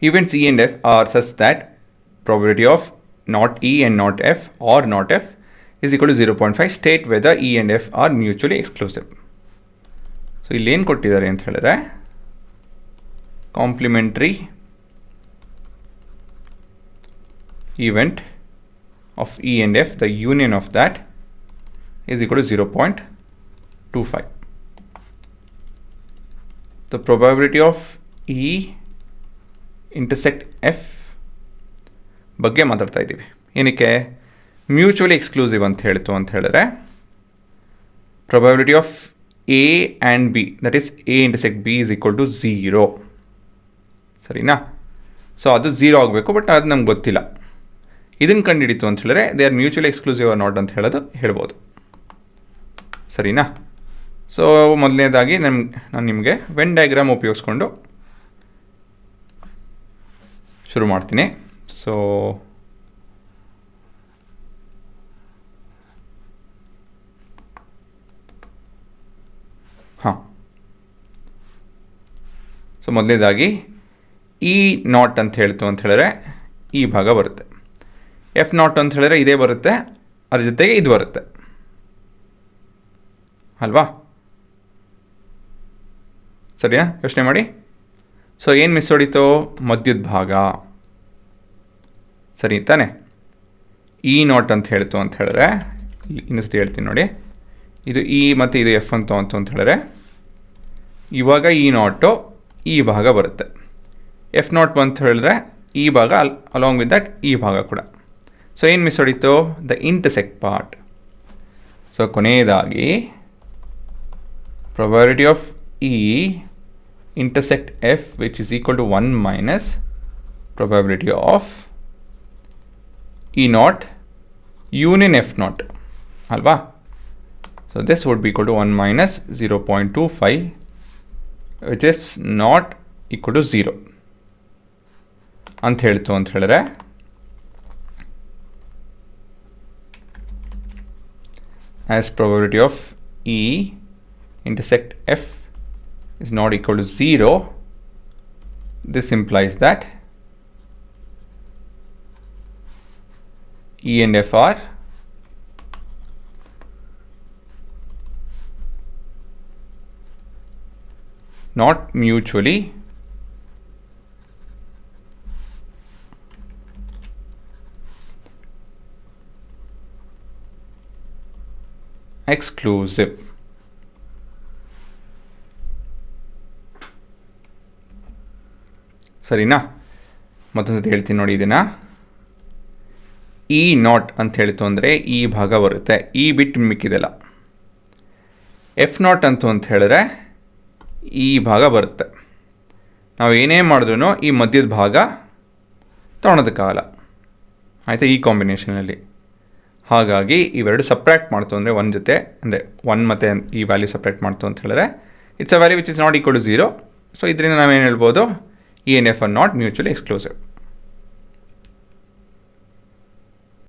Events E and F are such that probability of not E and not F or not F is equal to 0.5. State whether E and F are mutually exclusive. So ಇಲ್ಲೇನು ಕೊಟ್ಟಿದ್ದಾರೆ ಅಂತ ಹೇಳಿದ್ರೆ complimentary event of E and F, the union of that is equal to 0.25. The probability of E intersect F ಬಗ್ಗೆ ಮಾತಾಡ್ತಾ ಇದ್ದೀವಿ. ಏನಕ್ಕೆ mutually exclusive ಅಂತ ಹೇಳಿದ್ರೆ probability of A and B, that is A intersect B is equal to 0. ಸರಿನಾ? So ಅದು 0 ಆಗಬೇಕು, but ಅದು ನಮ್ಗೆ ಗೊತ್ತಿಲ್ಲ. ಇದನ್ನು ಕಂಡುಹಿಡಿತು ಅಂತ ಹೇಳಿದ್ರೆ they are mutually exclusive or not ಅಂತ ಹೇಳ್ಬೋದು. ಸರಿನಾ? ಸೊ ಮೊದಲನೇದಾಗಿ ನಾನು ನಿಮಗೆ ವೆನ್ ಡಯಾಗ್ರಾಮ್ ಉಪಯೋಗಿಸ್ಕೊಂಡು ಶುರು ಮಾಡ್ತೀನಿ. ಸೊ ಮೊದಲನೇದಾಗಿ ಇ ನಾಟ್ ಅಂತ ಹೇಳಿದ್ರೆ ಈ ಭಾಗ ಬರುತ್ತೆ. ಎಫ್ ನಾಟ್ ಅಂತ ಹೇಳಿದ್ರೆ ಇದೇ ಬರುತ್ತೆ, ಅದ್ರ ಜೊತೆಗೆ ಇದು ಬರುತ್ತೆ ಅಲ್ವಾ? ಸರಿಯಾ? ಯೋಚನೆ ಮಾಡಿ. ಸೊ ಏನು ಮಿಸ್ ಹೊಡಿತು? ಮಧ್ಯದ ಭಾಗ. ಸರಿ ತಾನೆ? ಇ ನಾಟ್ ಅಂತ ಹೇಳಿದ್ರೆ ಇನ್ನೊಂದ್ಸತಿ ಹೇಳ್ತೀನಿ ನೋಡಿ. ಇದು ಇ ಮತ್ತು ಇದು ಎಫ್ ಅಂತ ಹೇಳಿದ್ರೆ ಇವಾಗ ಇ ನಾಟು ಈ ಭಾಗ ಬರುತ್ತೆ. ಎಫ್ ನಾಟ್ ಅಂತ ಹೇಳಿದ್ರೆ ಈ ಭಾಗ ಅಲಾಂಗ್ ವಿತ್ ದಟ್ ಈ ಭಾಗ ಕೂಡ. ಸೊ ಏನು ಮಿಸ್ ಹೊಡಿತು? The intersect part. ಸೊ ಕೊನೆಯದಾಗಿ probability of E intersect F which is equal to 1 minus probability of E naught union F naught alva. So this would be equal to 1 minus 0.25 which is not equal to 0 ಅಂತ ಹೇಳಿದ್ರೆ as probability of E intersect F is not equal to 0, this implies that E and F are not mutually exclusive. ಸರಿನಾ? ಮತ್ತೊಂದು ಸತಿ ಹೇಳ್ತೀನಿ ನೋಡಿ. ಇದನ್ನು E not ಅಂತ ಹೇಳಿತು ಅಂದರೆ ಈ ಭಾಗ ಬರುತ್ತೆ, ಈ ಬಿಟ್ಟು ಮಿಕ್ಕಿದೆಲ್ಲ. ಎಫ್ ನಾಟ್ ಅಂತ ಹೇಳಿದ್ರೆ ಈ ಭಾಗ ಬರುತ್ತೆ. ನಾವು ಏನೇ ಮಾಡಿದ್ರೂ ಈ ಮಧ್ಯದ ಭಾಗ ತೊಗೊಳೋದಕ್ಕಾಗಲ್ಲ, ಆಯಿತಾ? ಈ ಕಾಂಬಿನೇಷನಲ್ಲಿ. ಹಾಗಾಗಿ ಇವೆರಡು ಸಪ್ರೇಟ್ ಮಾಡ್ತು ಅಂದರೆ ಒಂದು ಜೊತೆ ಅಂದರೆ 1 ಮತ್ತು ಈ ವ್ಯಾಲ್ಯೂ ಸಪ್ರೇಟ್ ಮಾಡ್ತು ಅಂತ ಹೇಳಿದ್ರೆ it's a value which is not equal to 0. So ಇದರಿಂದ ನಾವೇನು ಹೇಳ್ಬೋದು? E and F are not mutually exclusive.